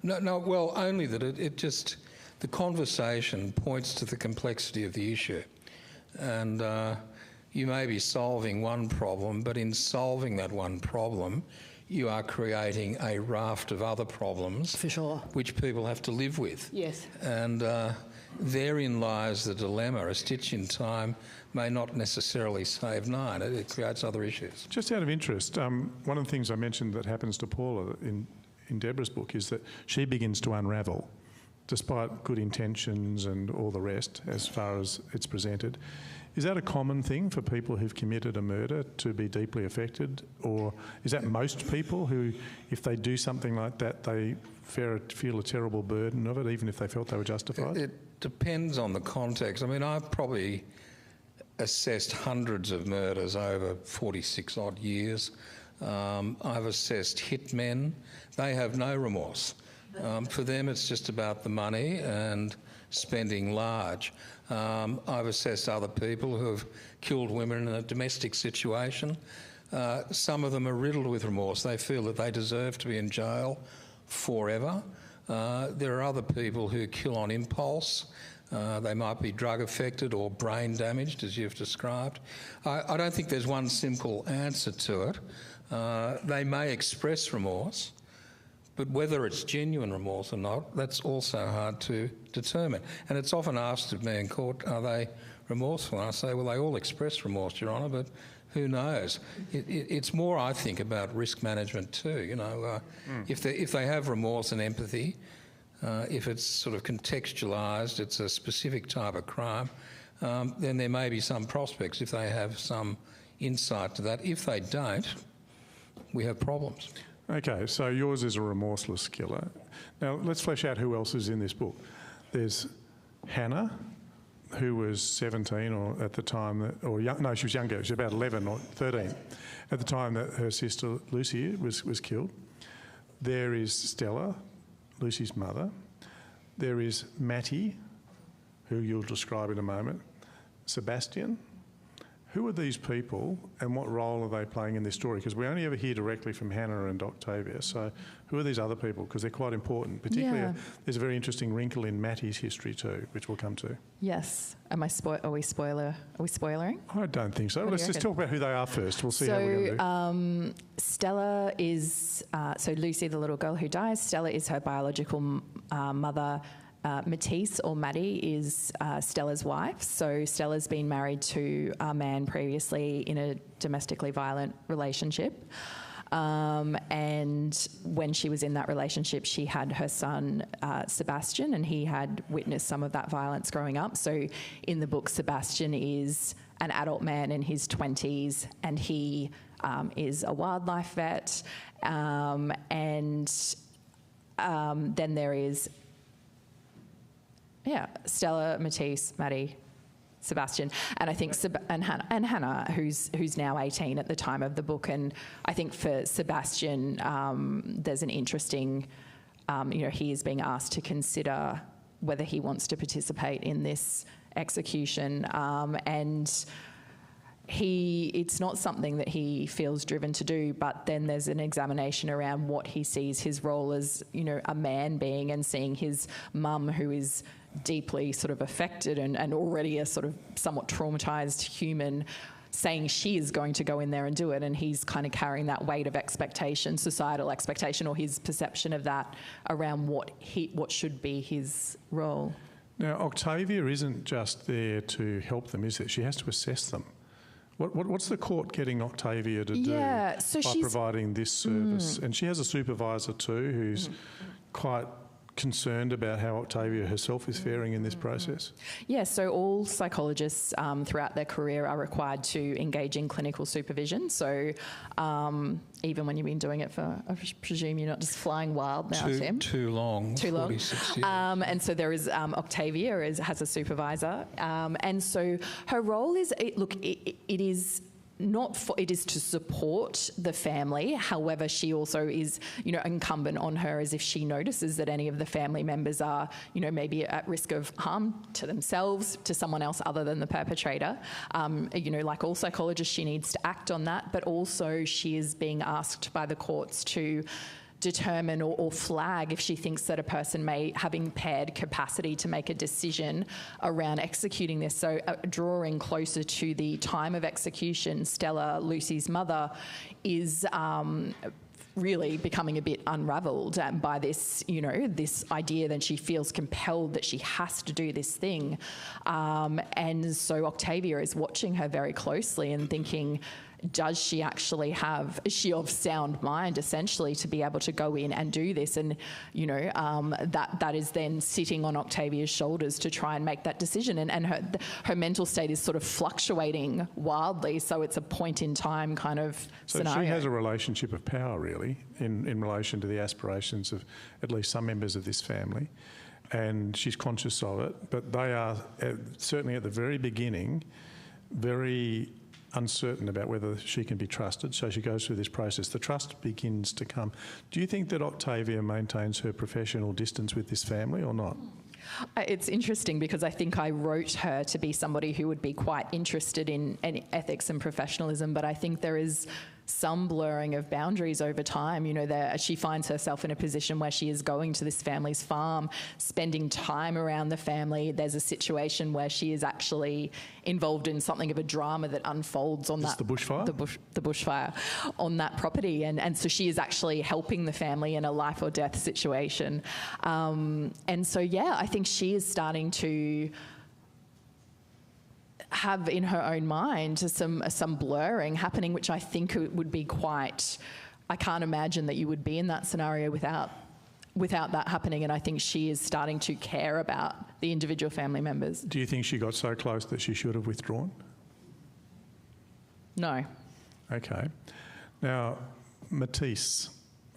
No, well, only that it just, the conversation points to the complexity of the issue. And you may be solving one problem, but in solving that one problem, you are creating a raft of other problems.
For sure.
Which people have to live with.
Yes.
And therein lies the dilemma. A stitch in time may not necessarily save nine. It creates other issues.
Just out of interest, one of the things I mentioned that happens to Paula in Debra's book is that she begins to unravel, despite good intentions and all the rest as far as it's presented. Is that a common thing for people who've committed a murder to be deeply affected? Or is that most people who, if they do something like that, they feel a terrible burden of it, even if they felt they were justified?
It depends on the context. I mean, I've probably assessed hundreds of murders over 46 odd years. I've assessed hitmen. They have no remorse. For them, it's just about the money and spending large. I've assessed other people who have killed women in a domestic situation. Some of them are riddled with remorse. They feel that they deserve to be in jail forever. There are other people who kill on impulse. They might be drug affected or brain damaged, as you've described. I don't think there's one simple answer to it. They may express remorse, but whether it's genuine remorse or not, that's also hard to determine. And it's often asked of me in court, are they remorseful? And I say, well, they all express remorse, Your Honour, but who knows? It's more, I think, about risk management too. You know, if they have remorse and empathy, if it's sort of contextualised, it's a specific type of crime, then there may be some prospects if they have some insight to that. If they don't, we have problems.
Okay, so yours is a remorseless killer. Now, let's flesh out who else is in this book. There's Hannah, who was 17 or at the time that, or young, no, she was younger, she was about 11 or 13 at the time that her sister Lucy was killed. There is Stella, Lucy's mother. There is Matty, who you'll describe in a moment. Sebastian. Who are these people and what role are they playing in this story? Because we only ever hear directly from Hannah and Octavia. So who are these other people? Because they're quite important. Particularly, there's a very interesting wrinkle in Matty's history too, which we'll come to.
Yes. Are we spoilering?
I don't think so. Let's just talk about who they are first. We'll see how we're going to do.
Stella is, so Lucy, the little girl who dies, Stella is her biological mother. Matisse, or Maddie, is Stella's wife. So Stella's been married to a man previously in a domestically violent relationship. And when she was in that relationship, she had her son, Sebastian, and he had witnessed some of that violence growing up. So in the book, Sebastian is an adult man in his 20s, and he is a wildlife vet. Then there is, Stella, Matisse, Maddie, Sebastian, and I think and Hannah, who's now 18 at the time of the book. And I think for Sebastian, there's an interesting, he is being asked to consider whether he wants to participate in this execution, and it's not something that he feels driven to do, but then there's an examination around what he sees his role as, a man being, and seeing his mum, who is deeply sort of affected and already a sort of somewhat traumatised human, saying she is going to go in there and do it, and he's kind of carrying that weight of expectation, societal expectation, or his perception of that around what should be his role.
Now, Octavia isn't just there to help them, is it? She has to assess them. What's the court getting Octavia to do by providing this service? And she has a supervisor too who's quite concerned about how Octavia herself is faring in this process?
Yeah, so all psychologists throughout their career are required to engage in clinical supervision. So even when you've been doing it for, I presume you're not just flying wild now, Tim?
Too long. 46 years.
And so there is, Octavia has a supervisor. And so her role is, it is to support the family. However, she also is, incumbent on her as if she notices that any of the family members are, maybe at risk of harm to themselves, to someone else other than the perpetrator. Like all psychologists, she needs to act on that, but also she is being asked by the courts to determine or flag if she thinks that a person may have impaired capacity to make a decision around executing this. So drawing closer to the time of execution, Stella, Lucy's mother, is really becoming a bit unravelled by this, this idea that she feels compelled that she has to do this thing. And so Octavia is watching her very closely and thinking, is she of sound mind, essentially, to be able to go in and do this? And, that is then sitting on Octavia's shoulders to try and make that decision. And her mental state is sort of fluctuating wildly, so it's a point in time kind of scenario.
So she has a relationship of power, really, in relation to the aspirations of at least some members of this family. And she's conscious of it, but they are, certainly at the very beginning, very uncertain about whether she can be trusted, so she goes through this process. The trust begins to come. Do you think that Octavia maintains her professional distance with this family or not?
It's interesting because I think I wrote her to be somebody who would be quite interested in ethics and professionalism, but I think there is some blurring of boundaries over time. She finds herself in a position where she is going to this family's farm, spending time around the family. There's a situation where she is actually involved in something of a drama that unfolds on
the bushfire?
The bushfire on that property. And so she is actually helping the family in a life or death situation. And so, I think she is starting to have in her own mind some blurring happening, which I think would be quite, I can't imagine that you would be in that scenario without that happening, and I think she is starting to care about the individual family members.
Do you think she got so close that she should have withdrawn?
No.
Okay. Now, Matisse,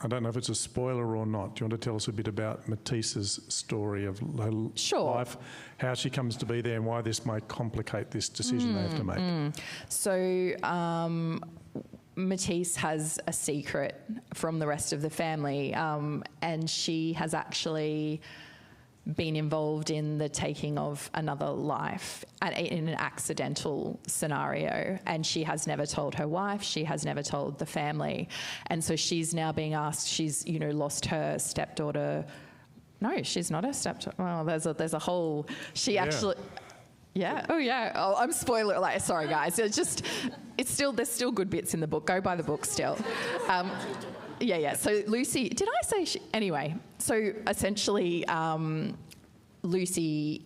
I don't know if it's a spoiler or not. Do you want to tell us a bit about Matisse's story of life, how she comes to be there, and why this might complicate this decision they have to make?
So Matisse has a secret from the rest of the family, and she has actually been involved in the taking of another life in an accidental scenario, and she has never told her wife, she has never told the family, and so she's now being asked, she's lost her stepdaughter. No, she's not her stepdaughter. Well, there's a whole, she actually, I'm spoiler, sorry guys, there's still good bits in the book, go buy the book still. So Lucy, did I say anyway, so essentially Lucy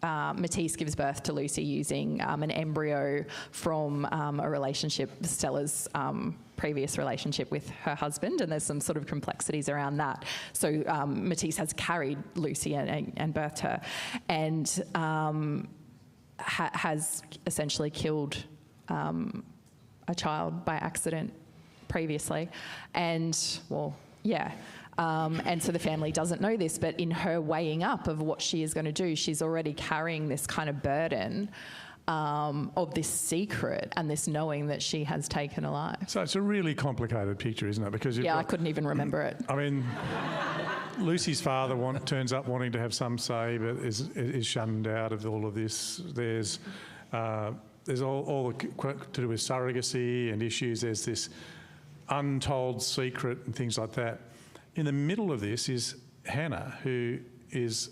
Matisse gives birth to Lucy using an embryo from a relationship, Stella's previous relationship with her husband, and there's some sort of complexities around that. So Matisse has carried Lucy and birthed her, and has essentially killed a child by accident previously. And, well, yeah. And so the family doesn't know this, but in her weighing up of what she is going to do, she's already carrying this kind of burden of this secret and this knowing that she has taken a life.
So it's a really complicated picture, isn't it? Because
I couldn't even remember it.
I mean, Lucy's father turns up wanting to have some say, but is shunned out of all of this. There's all to do with surrogacy and issues. There's this untold secret and things like that. In the middle of this is Hannah, who is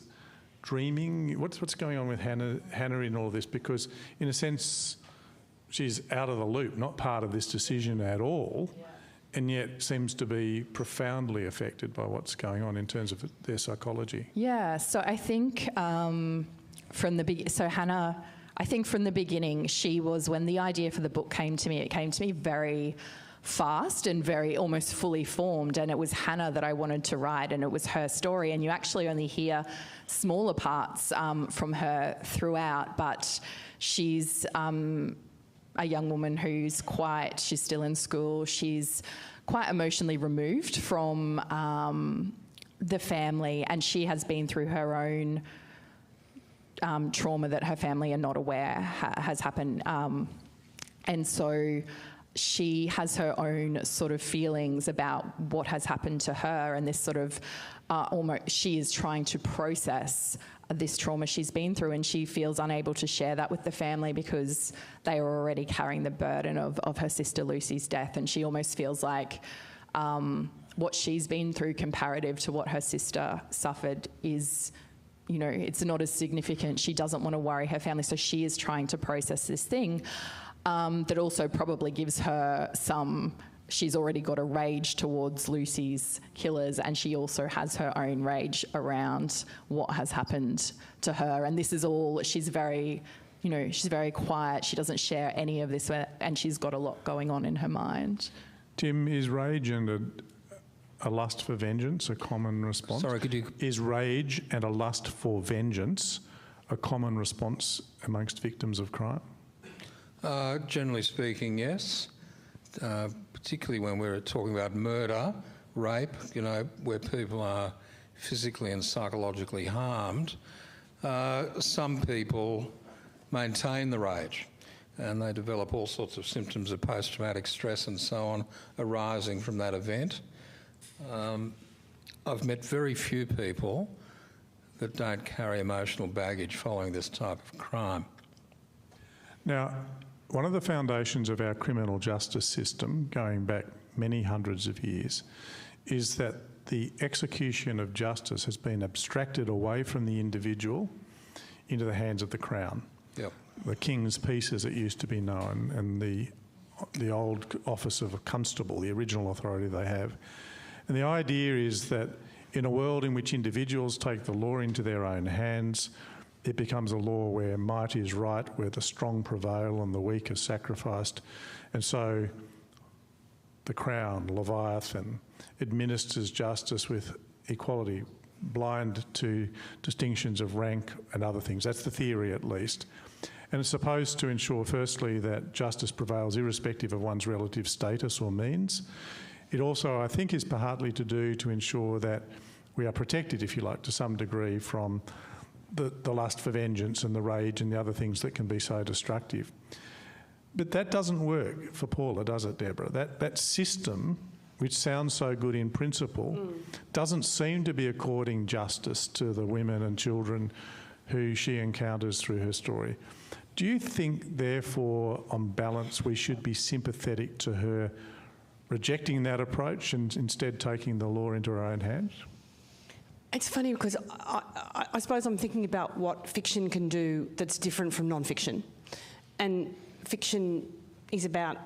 dreaming. What's going on with Hannah in all of this? Because in a sense, she's out of the loop, not part of this decision at all, and yet seems to be profoundly affected by what's going on in terms of their psychology.
Yeah, so I think Hannah, I think from the beginning, she was, when the idea for the book came to me, it came to me very fast and very almost fully formed, and it was Hannah that I wanted to write, and it was her story, and you actually only hear smaller parts from her throughout, but she's a young woman who's she's still in school, she's quite emotionally removed from the family, and she has been through her own trauma that her family are not aware has happened, and so she has her own sort of feelings about what has happened to her, and this sort of she is trying to process this trauma she's been through, and she feels unable to share that with the family because they are already carrying the burden of her sister Lucy's death, and she almost feels like what she's been through comparative to what her sister suffered is, you know, it's not as significant. She doesn't want to worry her family, so she is trying to process this thing. That also probably gives her she's already got a rage towards Lucy's killers, and she also has her own rage around what has happened to her. And this is all, she's very quiet. She doesn't share any of this, and she's got a lot going on in her mind.
Tim, is rage and a lust for vengeance a common response?
Sorry, could you...
Is rage and a lust for vengeance a common response amongst victims of crime?
Generally speaking, yes. Particularly when we're talking about murder, rape, you know, where people are physically and psychologically harmed, some people maintain the rage and they develop all sorts of symptoms of post-traumatic stress and so on arising from that event. I've met very few people that don't carry emotional baggage following this type of crime.
Now, one of the foundations of our criminal justice system, going back many hundreds of years, is that the execution of justice has been abstracted away from the individual into the hands of the Crown.
Yep.
The King's Peace, as it used to be known, and the old office of a constable, the original authority they have. And the idea is that in a world in which individuals take the law into their own hands, it becomes a law where might is right, where the strong prevail and the weak are sacrificed. And so the Crown, Leviathan, administers justice with equality, blind to distinctions of rank and other things. That's the theory, at least. And it's supposed to ensure, firstly, that justice prevails irrespective of one's relative status or means. It also, I think, is partly to do to ensure that we are protected, if you like, to some degree from the lust for vengeance and the rage and the other things that can be so destructive. But that doesn't work for Paula, does it, Debra? That system, which sounds so good in principle, doesn't seem to be according justice to the women and children who she encounters through her story. Do you think, therefore, on balance, we should be sympathetic to her rejecting that approach and instead taking the law into her own hands?
It's funny because I suppose I'm thinking about what fiction can do that's different from non-fiction. And fiction is about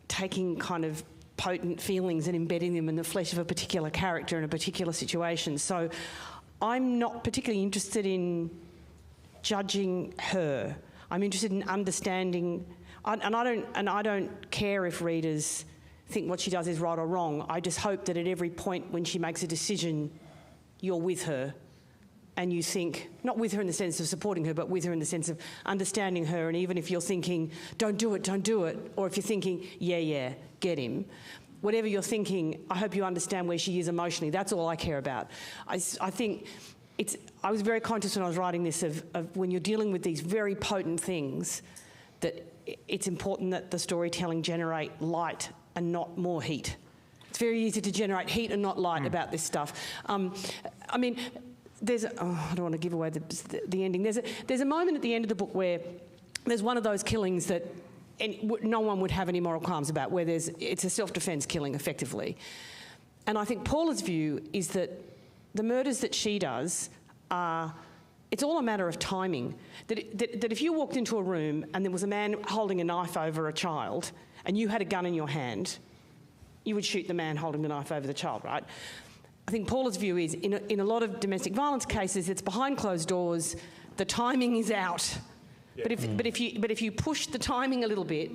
taking kind of potent feelings and embedding them in the flesh of a particular character in a particular situation. So I'm not particularly interested in judging her. I'm interested in understanding, and I don't care if readers think what she does is right or wrong. I just hope that at every point when she makes a decision, you're with her, and you think, not with her in the sense of supporting her, but with her in the sense of understanding her. And even if you're thinking, don't do it, or if you're thinking, yeah, get him, whatever you're thinking, I hope you understand where she is emotionally. That's all I care about. I think I was very conscious when I was writing this of when you're dealing with these very potent things, that it's important that the storytelling generate light and not more heat. It's very easy to generate heat and not light about this stuff. I mean, I don't want to give away the ending. There's a moment at the end of the book where there's one of those killings that no one would have any moral qualms about, where it's a self-defence killing, effectively. And I think Paula's view is that the murders that she does it's all a matter of timing. That if you walked into a room and there was a man holding a knife over a child and you had a gun in your hand, you would shoot the man holding the knife over the child, right? I think Paula's view is, in a lot of domestic violence cases, it's behind closed doors, the timing is out. Yeah. But if you push the timing a little bit,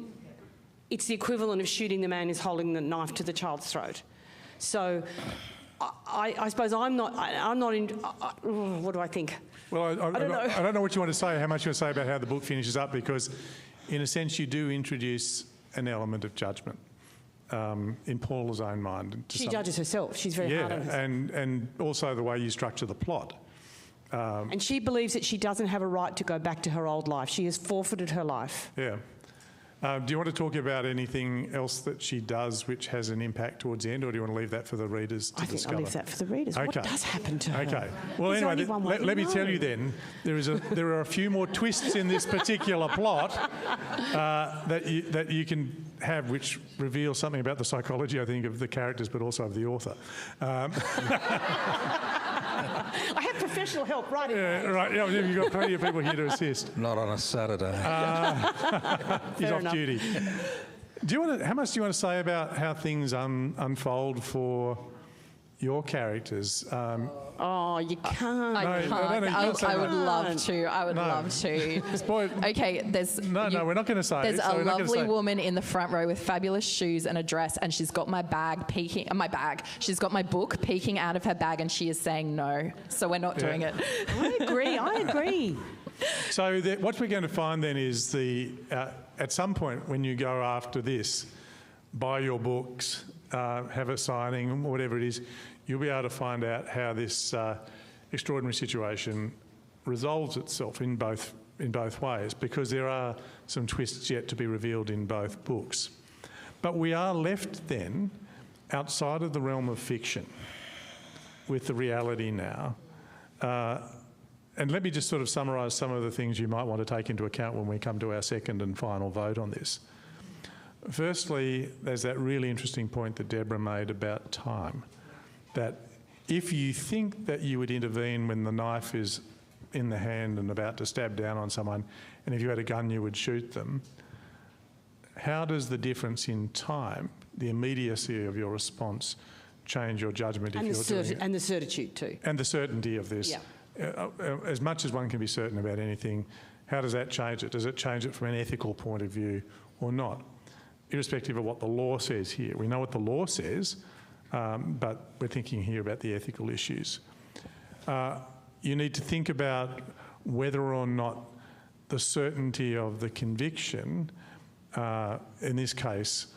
it's the equivalent of shooting the man who's holding the knife to the child's throat. So I suppose I'm not in. What do I think?
Well, I don't know what you want to say, how much you want to say about how the book finishes up, because in a sense you do introduce an element of judgment in Paula's own mind.
She judges herself. She's very hard on herself. And also the way you structure the plot. And she believes that she doesn't have a right to go back to her old life. She has forfeited her life.
Yeah. Do you want to talk about anything else that she does which has an impact towards the end, or do you want to leave that for the readers to discover?
I think I'll leave that for the readers. Okay. What does happen to her?
Okay. Well, anyway, let me tell you then, there are a few more twists in this particular plot that you can have, which reveal something about the psychology, I think, of the characters, but also of the author.
I have professional help writing.
Yeah, right. Yeah, you've got plenty of people here to assist.
Not on a Saturday.
He's off duty. How much do you want to say about how things unfold for your characters?
You can't.
I can't. I would love to. I would love to. Okay,
we're not going to say.
There's a lovely woman in the front row with fabulous shoes and a dress, and she's got my bag peeking. She's got my book peeking out of her bag, and she is saying no. So we're not doing it.
I agree.
So what we're going to find then is at some point when you go after this, buy your books, have a signing, whatever it is, you'll be able to find out how this extraordinary situation resolves itself in both ways, because there are some twists yet to be revealed in both books. But we are left then outside of the realm of fiction with the reality now. And let me just sort of summarise some of the things you might want to take into account when we come to our second and final vote on this. Firstly, there's that really interesting point that Debra made about time, that if you think that you would intervene when the knife is in the hand and about to stab down on someone, and if you had a gun you would shoot them, how does the difference in time, the immediacy of your response, change your judgment if you're doing it?
And the certitude too.
And the certainty of this.
Yeah.
As much as one can be certain about anything, how does that change it? Does it change it from an ethical point of view or not? Irrespective of what the law says here. We know what the law says, but we're thinking here about the ethical issues. You need to think about whether or not the certainty of the conviction, in this case,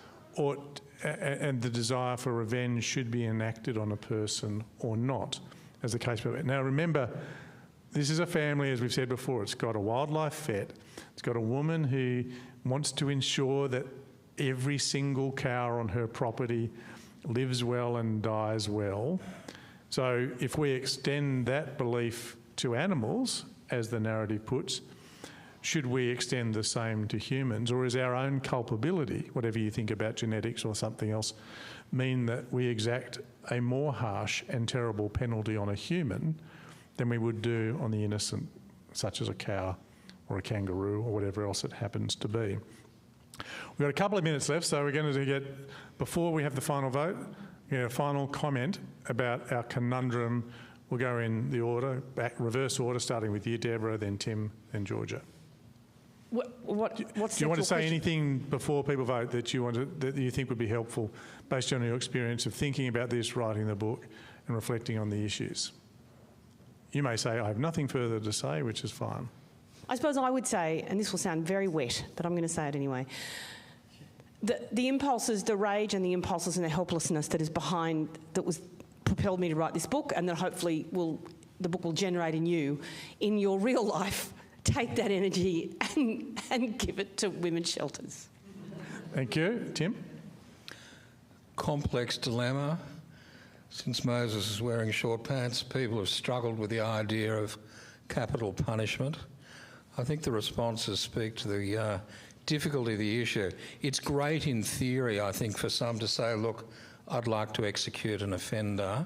and the desire for revenge should be enacted on a person or not, as the case may be. Now remember, this is a family, as we've said before, it's got a wildlife vet, it's got a woman who wants to ensure that every single cow on her property lives well and dies well. So if we extend that belief to animals, as the narrative puts, should we extend the same to humans, or is our own culpability, whatever you think about genetics or something else, mean that we exact a more harsh and terrible penalty on a human than we would do on the innocent, such as a cow or a kangaroo or whatever else it happens to be? We've got a couple of minutes left, so we're going to get, before we have the final vote, a final comment about our conundrum We'll go in the order, reverse order, starting with you, Debra, then Tim, then Georgia.
What's
Do you want to say anything before people vote that you think would be helpful based on your experience of thinking about this, writing the book and reflecting on the issues? You may say, I have nothing further to say, which is fine.
I suppose I would say, and this will sound very wet, but I'm going to say it anyway, the impulses, the rage and the impulses and the helplessness that is behind, that was propelled me to write this book, and that hopefully the book will generate in you, in your real life, take that energy and give it to women's shelters.
Thank you. Tim?
Complex dilemma. Since Moses is wearing short pants, people have struggled with the idea of capital punishment. I think the responses speak to the difficulty of the issue. It's great in theory, I think, for some to say, look, I'd like to execute an offender,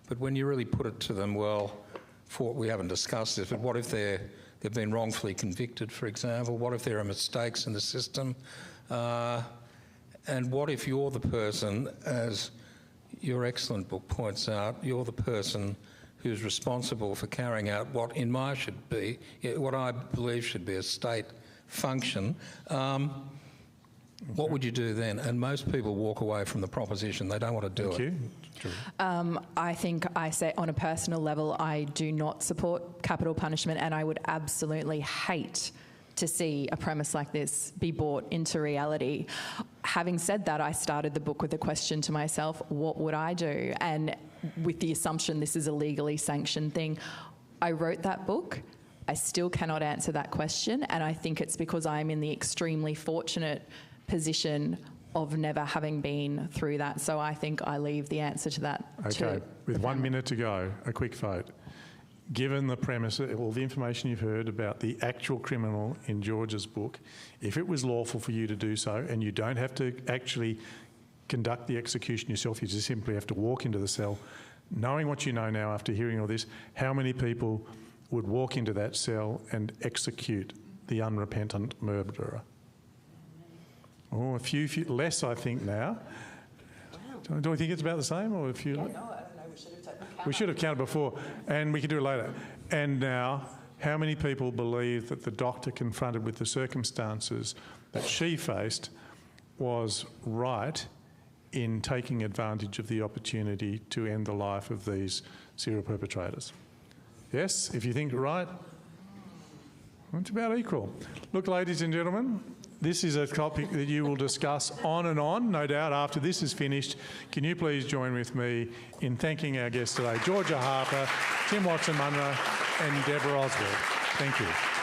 but when you really put it to them, well, we haven't discussed this, but what if they've been wrongfully convicted, for example? What if there are mistakes in the system? And what if you're the person, as your excellent book points out, you're the person who's responsible for carrying out what I believe should be a state function. What would you do then? And most people walk away from the proposition. They don't want to do it.
Thank you.
I think I say on a personal level, I do not support capital punishment, and I would absolutely hate to see a premise like this be brought into reality. Having said that, I started the book with a question to myself, what would I do? And with the assumption this is a legally sanctioned thing, I wrote that book. I still cannot answer that question, and I think it's because I'm in the extremely fortunate position of never having been through that. So I think I leave the answer to that.
Okay, with 1 minute to go, a quick vote. Given the premise, all the information you've heard about the actual criminal in George's book, if it was lawful for you to do so, and you don't have to actually conduct the execution yourself, you just simply have to walk into the cell, knowing what you know now after hearing all this, how many people would walk into that cell and execute the unrepentant murderer? Oh, a few less, I think, now. Wow. Do we think it's about the same, or a few?
Yeah, no, I don't know.
We should have counted before, and we can do it later. And now, how many people believe that the doctor confronted with the circumstances that she faced was right in taking advantage of the opportunity to end the life of these serial perpetrators? Yes, if you think right, it's about equal. Look, ladies and gentlemen, this is a topic that you will discuss on and on, no doubt, after this is finished. Can you please join with me in thanking our guests today, Georgia Harper, Tim Watson-Munro and Debra Oswald. Thank you.